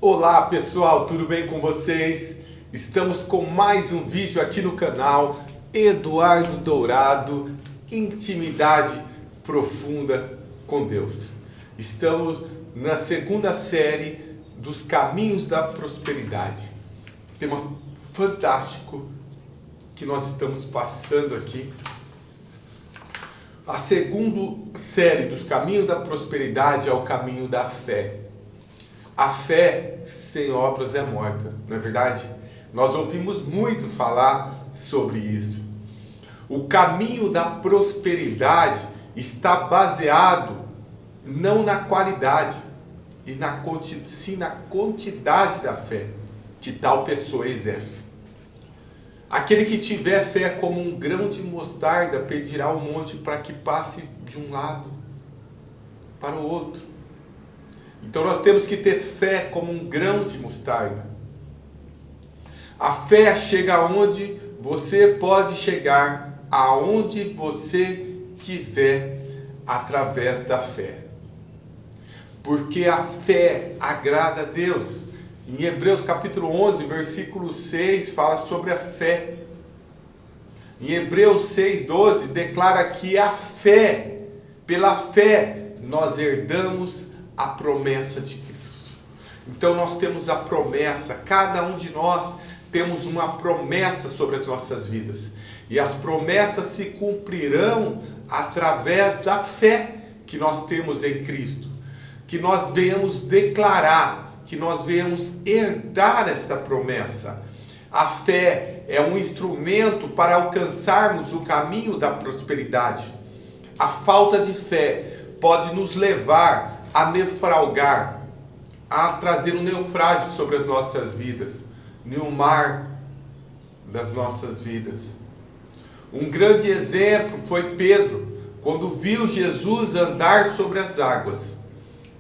Olá pessoal, tudo bem com vocês? Estamos com mais um vídeo aqui no canal Eduardo Dourado, Intimidade Profunda com Deus. Estamos na segunda série dos Caminhos da Prosperidade. Tema fantástico que nós estamos passando aqui. A segunda série dos Caminhos da Prosperidade é o caminho da fé. A fé sem obras é morta, não é verdade? Nós ouvimos muito falar sobre isso. O caminho da prosperidade está baseado não na qualidade, sim na quantidade da fé que tal pessoa exerce. Aquele que tiver fé como um grão de mostarda pedirá ao monte para que passe de um lado para o outro. Então nós temos que ter fé como um grão de mostarda. A fé chega aonde você pode chegar, aonde você quiser, através da fé. Porque a fé agrada a Deus. Em Hebreus capítulo 11, versículo 6, fala sobre a fé. Em Hebreus 6:12, declara que a fé, pela fé, nós herdamos a promessa de Cristo. Então nós temos a promessa, cada um de nós temos uma promessa sobre as nossas vidas. E as promessas se cumprirão através da fé que nós temos em Cristo. Que nós venhamos declarar, que nós venhamos herdar essa promessa. A fé é um instrumento para alcançarmos o caminho da prosperidade. A falta de fé pode nos levar a naufragar, a trazer um naufrágio sobre as nossas vidas, no mar das nossas vidas. Um grande exemplo foi Pedro, quando viu Jesus andar sobre as águas,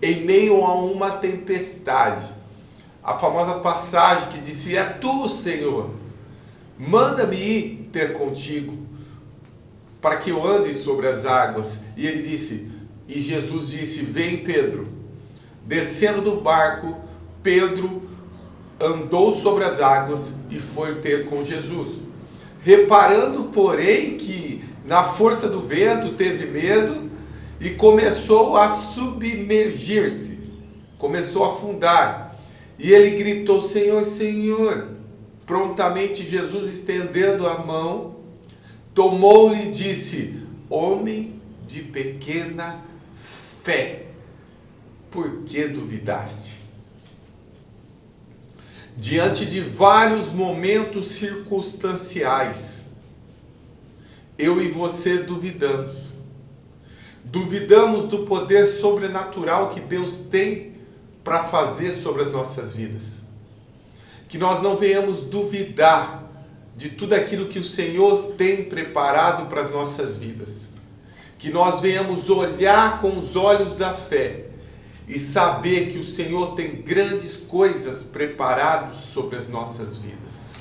em meio a uma tempestade. A famosa passagem que disse: "É tu, Senhor, manda-me ir ter contigo, para que eu ande sobre as águas." E ele disse, e Jesus disse: "Vem, Pedro." Descendo do barco, Pedro andou sobre as águas e foi ter com Jesus. Reparando, porém, que na força do vento teve medo e começou a submergir-se, começou a afundar. E ele gritou: "Senhor, Senhor." Prontamente Jesus, estendendo a mão, tomou-lhe e disse: "Homem de pequena fé, por que duvidaste?" Diante de vários momentos circunstanciais, eu e você duvidamos. Duvidamos do poder sobrenatural que Deus tem para fazer sobre as nossas vidas. Que nós não venhamos duvidar de tudo aquilo que o Senhor tem preparado para as nossas vidas. Que nós venhamos olhar com os olhos da fé e saber que o Senhor tem grandes coisas preparadas sobre as nossas vidas.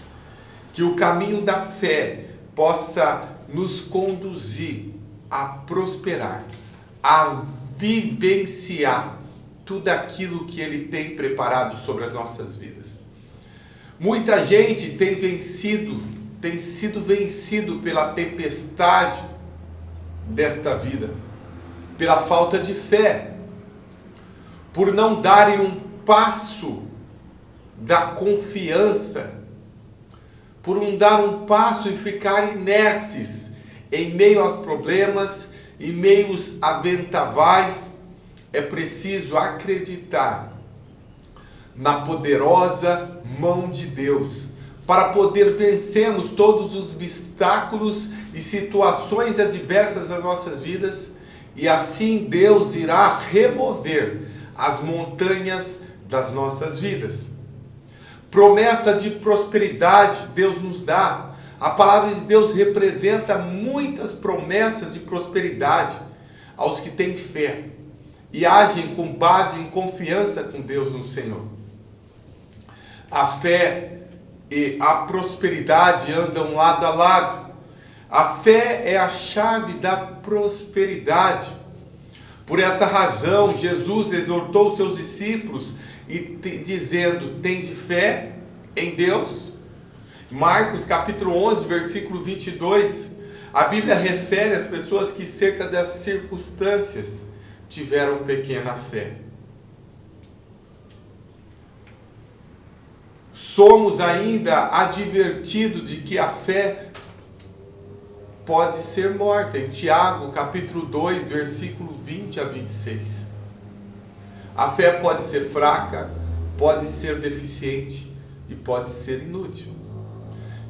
Que o caminho da fé possa nos conduzir a prosperar, a vivenciar tudo aquilo que Ele tem preparado sobre as nossas vidas. Muita gente tem sido vencido pela tempestade desta vida, pela falta de fé, por não darem um passo da confiança, por não dar um passo e ficar inertes em meio aos problemas, em meio a vendavais. É preciso acreditar na poderosa mão de Deus para poder vencermos todos os obstáculos e situações adversas das nossas vidas, e assim Deus irá remover as montanhas das nossas vidas. Promessa de prosperidade Deus nos dá. A palavra de Deus representa muitas promessas de prosperidade aos que têm fé e agem com base em confiança com Deus no Senhor. A fé e a prosperidade andam lado a lado. A fé é a chave da prosperidade. Por essa razão, Jesus exortou os seus discípulos dizendo: tende fé em Deus. Marcos capítulo 11, versículo 22, a Bíblia refere às pessoas que cerca das circunstâncias tiveram pequena fé. Somos ainda advertidos de que a fé pode ser morta. Em Tiago, capítulo 2, versículo 20 a 26. A fé pode ser fraca, pode ser deficiente e pode ser inútil.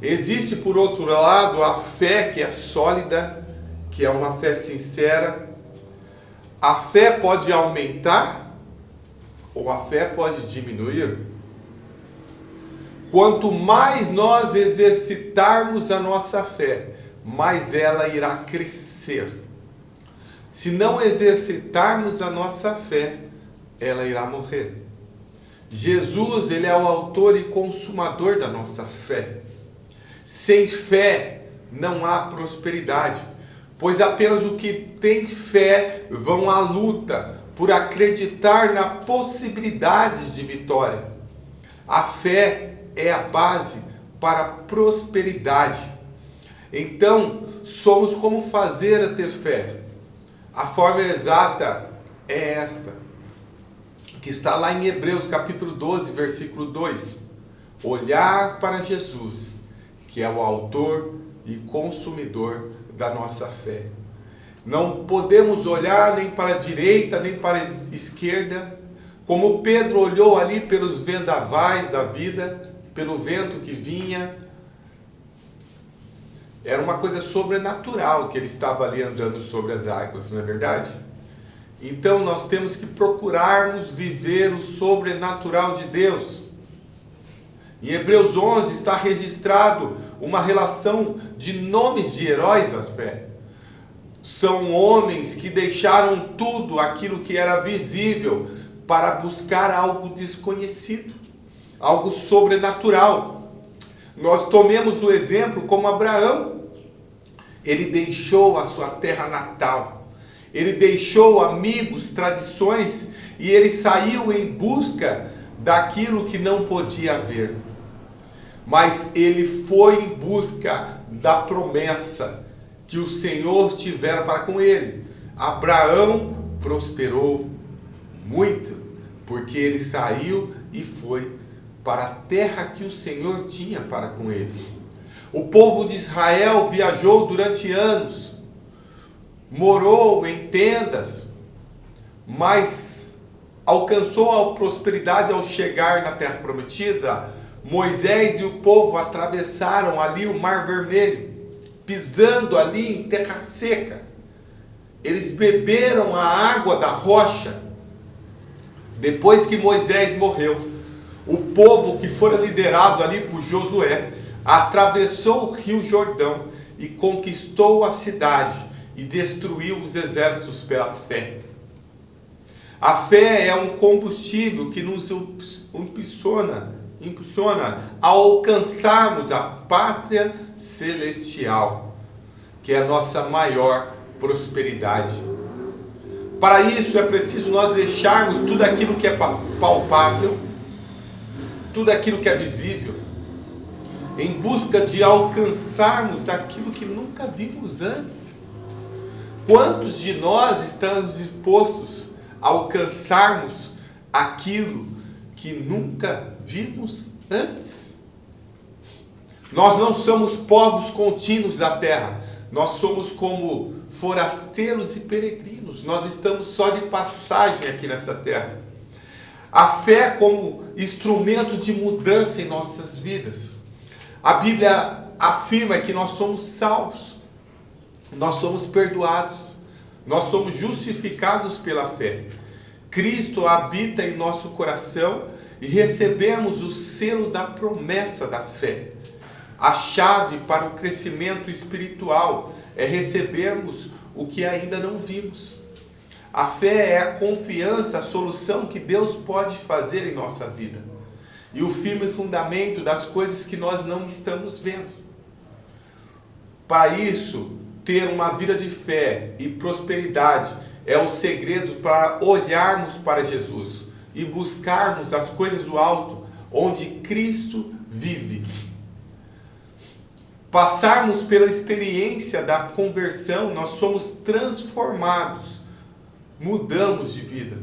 Existe, por outro lado, a fé que é sólida, que é uma fé sincera. A fé pode aumentar ou a fé pode diminuir. Quanto mais nós exercitarmos a nossa fé, mais ela irá crescer. Se não exercitarmos a nossa fé, ela irá morrer. Jesus, ele é o autor e consumador da nossa fé. Sem fé não há prosperidade, pois apenas o que tem fé vão à luta por acreditar na possibilidade de vitória. A fé é a base para a prosperidade. Então, somos como fazer a ter fé. A forma exata é esta, que está lá em Hebreus capítulo 12, versículo 2. Olhar para Jesus, que é o autor e consumidor da nossa fé. Não podemos olhar nem para a direita, nem para a esquerda, como Pedro olhou ali pelos vendavais da vida, pelo vento que vinha. Era uma coisa sobrenatural que ele estava ali andando sobre as águas, não é verdade? Então nós temos que procurarmos viver o sobrenatural de Deus. Em Hebreus 11 está registrado uma relação de nomes de heróis da fé. São homens que deixaram tudo aquilo que era visível para buscar algo desconhecido, algo sobrenatural. Nós tomemos o exemplo como Abraão. Ele deixou a sua terra natal, ele deixou amigos, tradições, e ele saiu em busca daquilo que não podia ver. Mas ele foi em busca da promessa que o Senhor tivera para com ele. Abraão prosperou muito, porque ele saiu e foi para a terra que o Senhor tinha para com ele. O povo de Israel viajou durante anos, morou em tendas, mas alcançou a prosperidade ao chegar na terra prometida. Moisés e o povo atravessaram ali o Mar Vermelho, pisando ali em terra seca. Eles beberam a água da rocha. Depois que Moisés morreu, o povo que fora liderado ali por Josué atravessou o rio Jordão e conquistou a cidade e destruiu os exércitos pela fé. A fé é um combustível que nos impulsiona a alcançarmos a pátria celestial, que é a nossa maior prosperidade. Para isso é preciso nós deixarmos tudo aquilo que é palpável, tudo aquilo que é visível, em busca de alcançarmos aquilo que nunca vimos antes. Quantos de nós estamos dispostos a alcançarmos aquilo que nunca vimos antes? Nós não somos povos contínuos da terra, nós somos como forasteiros e peregrinos, nós estamos só de passagem aqui nesta terra. A fé como instrumento de mudança em nossas vidas. A Bíblia afirma que nós somos salvos, nós somos perdoados, nós somos justificados pela fé. Cristo habita em nosso coração e recebemos o selo da promessa da fé. A chave para o crescimento espiritual é recebermos o que ainda não vimos. A fé é a confiança, a solução que Deus pode fazer em nossa vida. E o firme fundamento das coisas que nós não estamos vendo. Para isso, ter uma vida de fé e prosperidade é o segredo para olharmos para Jesus e buscarmos as coisas do alto, onde Cristo vive. Passarmos pela experiência da conversão, nós somos transformados, mudamos de vida.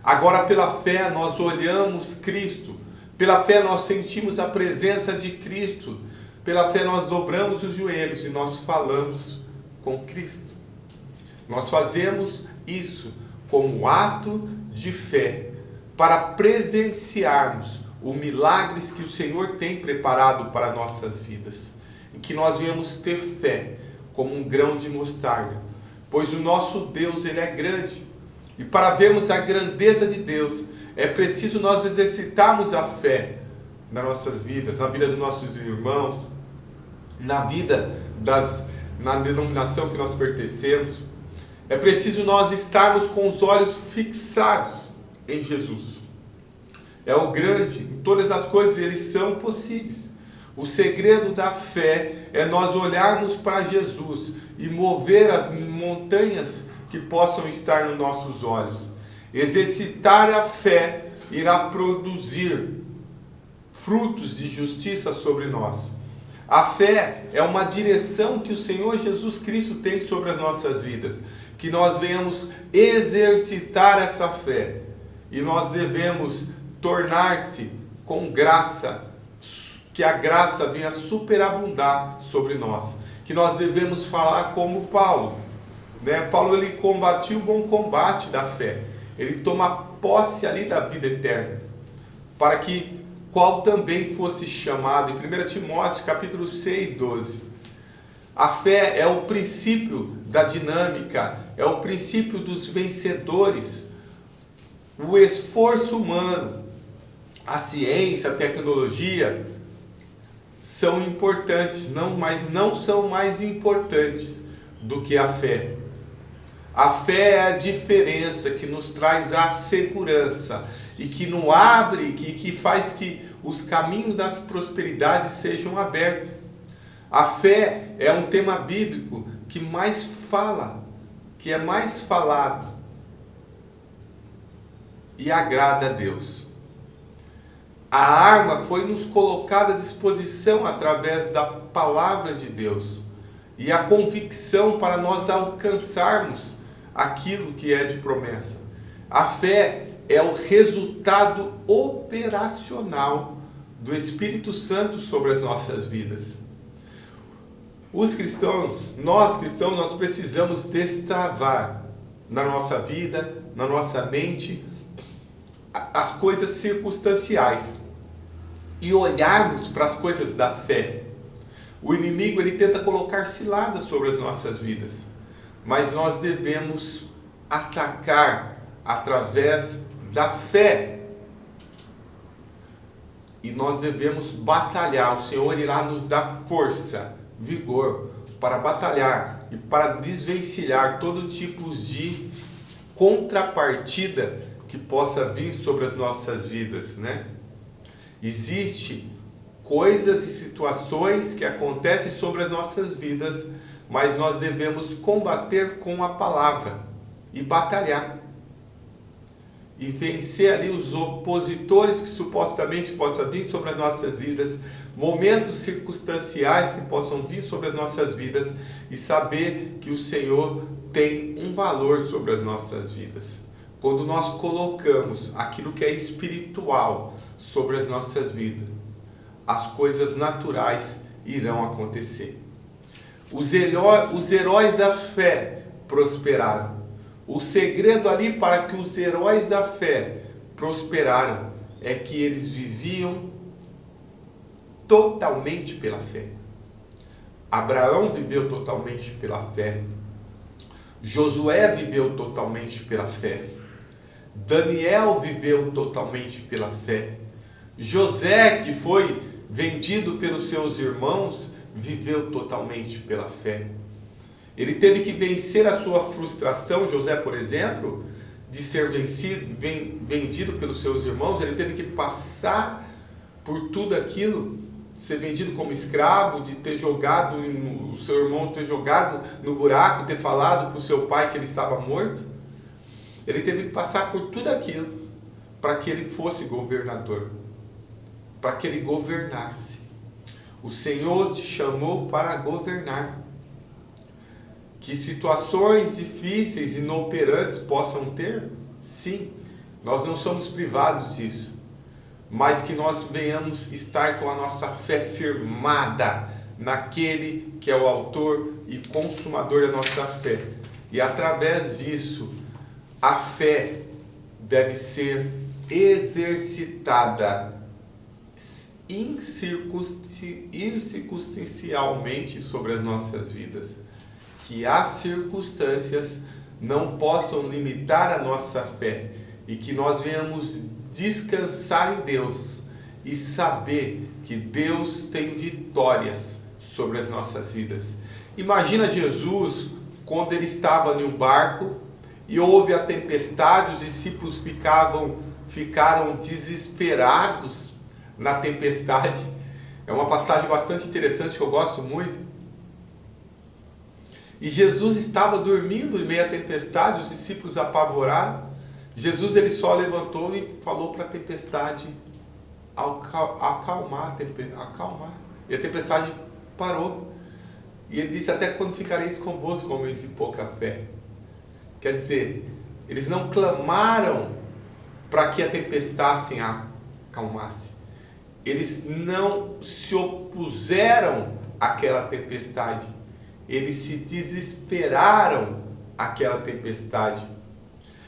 Agora, pela fé, nós olhamos Cristo, pela fé, nós sentimos a presença de Cristo, pela fé, nós dobramos os joelhos e nós falamos com Cristo. Nós fazemos isso como ato de fé, para presenciarmos os milagres que o Senhor tem preparado para nossas vidas. E que nós venhamos ter fé como um grão de mostarda, pois o nosso Deus, Ele é grande. E para vermos a grandeza de Deus, é preciso nós exercitarmos a fé nas nossas vidas, na vida dos nossos irmãos, na denominação que nós pertencemos. É preciso nós estarmos com os olhos fixados em Jesus. É o grande, em todas as coisas eles são possíveis. O segredo da fé é nós olharmos para Jesus e mover as montanhas que possam estar nos nossos olhos. Exercitar a fé irá produzir frutos de justiça sobre nós. A fé é uma direção que o Senhor Jesus Cristo tem sobre as nossas vidas, que nós venhamos exercitar essa fé, e nós devemos tornar-se com graça, que a graça venha superabundar sobre nós, que nós devemos falar como Paulo, né? Paulo, ele combatiu o bom combate da fé, ele toma posse ali da vida eterna, para que qual também fosse chamado, em 1 Timóteo capítulo 6, 12. A fé é o princípio da dinâmica, é o princípio dos vencedores. O esforço humano, a ciência, a tecnologia são importantes, mas não são mais importantes do que a fé. A fé é a diferença que nos traz a segurança e que nos abre, que faz que os caminhos das prosperidades sejam abertos. A fé é um tema bíblico que mais fala, que é mais falado e agrada a Deus. A arma foi nos colocada à disposição através da palavra de Deus e a convicção para nós alcançarmos aquilo que é de promessa. A fé é o resultado operacional do Espírito Santo sobre as nossas vidas. Os cristãos, nós precisamos destravar na nossa vida, na nossa mente, as coisas circunstanciais e olharmos para as coisas da fé. O inimigo, ele tenta colocar ciladas sobre as nossas vidas, mas nós devemos atacar através da fé. E nós devemos batalhar. O Senhor irá nos dar força, vigor para batalhar e para desvencilhar todo tipo de contrapartida que possa vir sobre as nossas vidas, né? Existem coisas e situações que acontecem sobre as nossas vidas, mas nós devemos combater com a palavra e batalhar e vencer ali os opositores que supostamente possam vir sobre as nossas vidas, momentos circunstanciais que possam vir sobre as nossas vidas, e saber que o Senhor tem um valor sobre as nossas vidas. Quando nós colocamos aquilo que é espiritual sobre as nossas vidas, as coisas naturais irão acontecer. Os heróis da fé prosperaram. O segredo ali para que os heróis da fé prosperaram é que eles viviam totalmente pela fé. Abraão viveu totalmente pela fé. Josué viveu totalmente pela fé. Daniel viveu totalmente pela fé. José, que foi vendido pelos seus irmãos, viveu totalmente pela fé. Ele teve que vencer a sua frustração, José, por exemplo, de ser vendido pelos seus irmãos. Ele teve que passar por tudo aquilo, ser vendido como escravo, de ter jogado, o seu irmão ter jogado no buraco, ter falado para o seu pai que ele estava morto. Ele teve que passar por tudo aquilo para que ele fosse governador, para que ele governasse. O Senhor te chamou para governar. Que situações difíceis e inoperantes possam ter? Sim, nós não somos privados disso. Mas que nós venhamos estar com a nossa fé firmada naquele que é o autor e consumador da nossa fé. E através disso, a fé deve ser exercitada incircunstancialmente sobre as nossas vidas. Que as circunstâncias não possam limitar a nossa fé e que nós venhamos descansar em Deus e saber que Deus tem vitórias sobre as nossas vidas. Imagina Jesus quando ele estava em um barco e houve a tempestade, os discípulos ficaram desesperados na tempestade. É uma passagem bastante interessante que eu gosto muito. E Jesus estava dormindo em meio à tempestade, os discípulos apavoraram. Jesus ele só levantou e falou para a tempestade acalmar. E a tempestade parou. E ele disse: até quando ficareis convosco, homens de pouca fé? Quer dizer, eles não clamaram para que a tempestade acalmasse. Eles não se opuseram àquela tempestade. Eles se desesperaram àquela tempestade.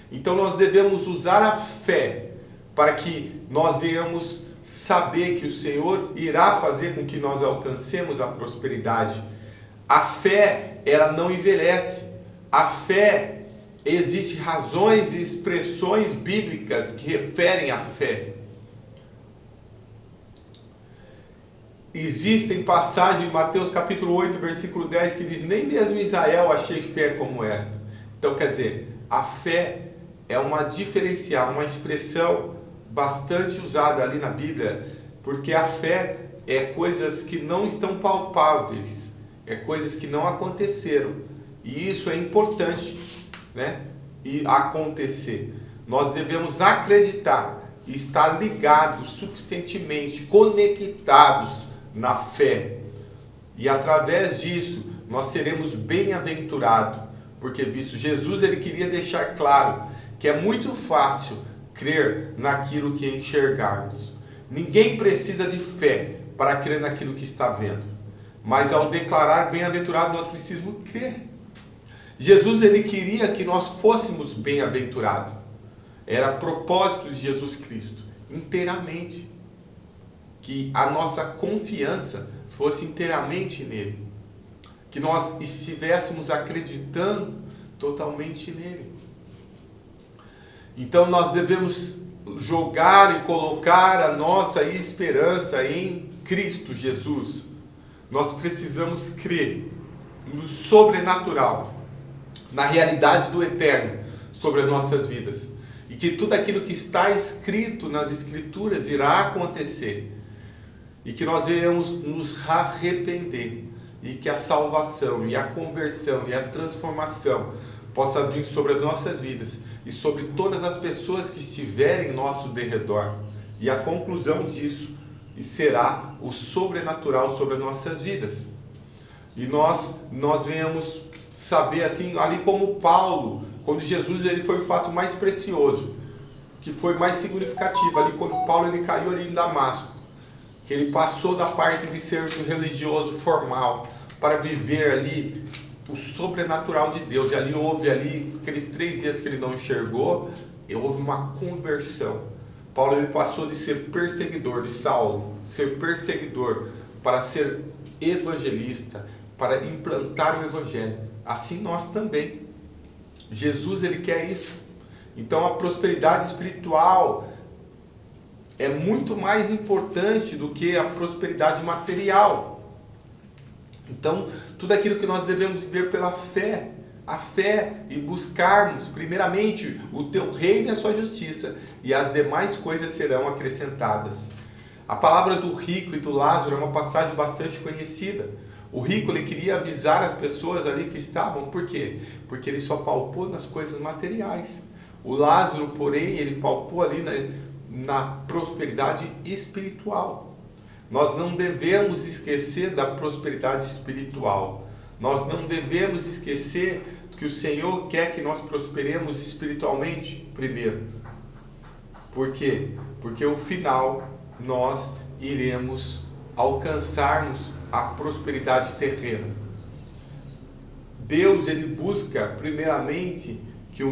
Então nós devemos usar a fé para que nós venhamos saber que o Senhor irá fazer com que nós alcancemos a prosperidade. A fé, ela não envelhece. A fé, existem razões e expressões bíblicas que referem à fé. Existem passagens em Mateus capítulo 8, versículo 10, que diz: nem mesmo em Israel achei fé como esta. Então quer dizer, a fé é uma diferencial, uma expressão bastante usada ali na Bíblia, porque a fé é coisas que não estão palpáveis, é coisas que não aconteceram, e isso é importante, né? E acontecer. Nós devemos acreditar e estar ligados suficientemente, conectados na fé, e através disso nós seremos bem-aventurados, porque visto Jesus ele queria deixar claro que é muito fácil crer naquilo que enxergarmos. Ninguém precisa de fé para crer naquilo que está vendo, mas ao declarar bem-aventurado nós precisamos crer. Jesus ele queria que nós fôssemos bem-aventurados. Era propósito de Jesus Cristo, inteiramente. Que a nossa confiança fosse inteiramente nele. Que nós estivéssemos acreditando totalmente nele. Então nós devemos jogar e colocar a nossa esperança em Cristo Jesus. Nós precisamos crer no sobrenatural, na realidade do eterno sobre as nossas vidas. E que tudo aquilo que está escrito nas Escrituras irá acontecer. E que nós venhamos nos arrepender. E que a salvação, e a conversão, e a transformação possa vir sobre as nossas vidas. E sobre todas as pessoas que estiverem em nosso derredor. E a conclusão disso será o sobrenatural sobre as nossas vidas. E nós venhamos saber assim, ali como Paulo, quando Jesus ele foi o fato mais precioso, que foi mais significativo, ali quando Paulo ele caiu ali em Damasco, que ele passou da parte de ser religioso formal para viver ali o sobrenatural de Deus. E ali houve aqueles 3 dias que ele não enxergou, e houve uma conversão. Paulo ele passou de ser perseguidor de Saulo, ser perseguidor, para ser evangelista, para implantar o evangelho. Assim nós também. Jesus ele quer isso. Então a prosperidade espiritual é muito mais importante do que a prosperidade material. Então tudo aquilo que nós devemos viver pela fé, a fé, e buscarmos primeiramente o teu reino e a sua justiça, e as demais coisas serão acrescentadas. A palavra do rico e do Lázaro é uma passagem bastante conhecida. O rico ele queria avisar as pessoas ali que estavam, por quê? Porque ele só palpou nas coisas materiais. O Lázaro, porém, ele palpou ali na prosperidade espiritual. Nós não devemos esquecer da prosperidade espiritual. Nós não devemos esquecer que o Senhor quer que nós prosperemos espiritualmente primeiro. Por quê? Porque ao final nós iremos alcançarmos a prosperidade terrena. Deus, ele busca primeiramente que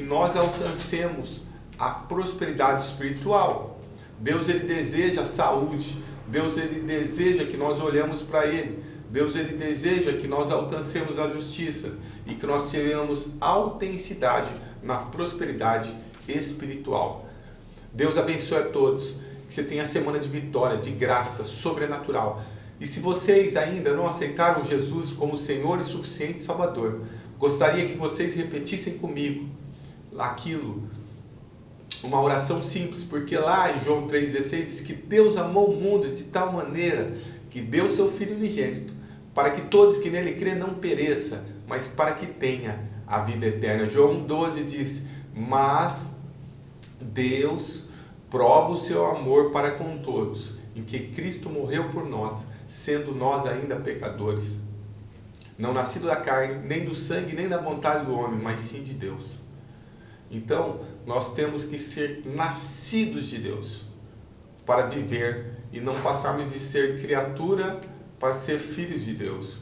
nós alcancemos a prosperidade espiritual. Deus, ele deseja saúde. Deus, ele deseja que nós olhemos para ele. Deus, ele deseja que nós alcancemos a justiça e que nós tenhamos autenticidade na prosperidade espiritual. Deus abençoe a todos. Que você tenha semana de vitória, de graça sobrenatural. E se vocês ainda não aceitaram Jesus como Senhor e suficiente Salvador, gostaria que vocês repetissem comigo uma oração simples, porque lá em João 3,16 diz que Deus amou o mundo de tal maneira que deu seu Filho unigênito, para que todos que nele crêem não pereça, mas para que tenha a vida eterna. João 12 diz, mas Deus prova o seu amor para com todos, em que Cristo morreu por nós, sendo nós ainda pecadores. Não nascido da carne, nem do sangue, nem da vontade do homem, mas sim de Deus. Então, nós temos que ser nascidos de Deus para viver e não passarmos de ser criatura para ser filhos de Deus.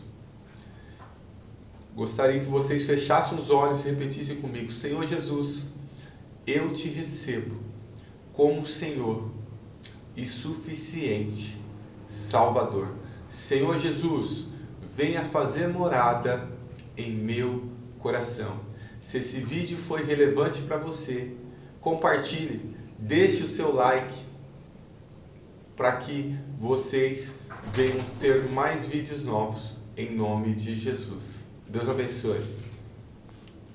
Gostaria que vocês fechassem os olhos e repetissem comigo: Senhor Jesus, eu te recebo como Senhor e suficiente Salvador. Senhor Jesus, venha fazer morada em meu coração. Se esse vídeo foi relevante para você, compartilhe, deixe o seu like para que vocês venham ter mais vídeos novos em nome de Jesus. Deus abençoe.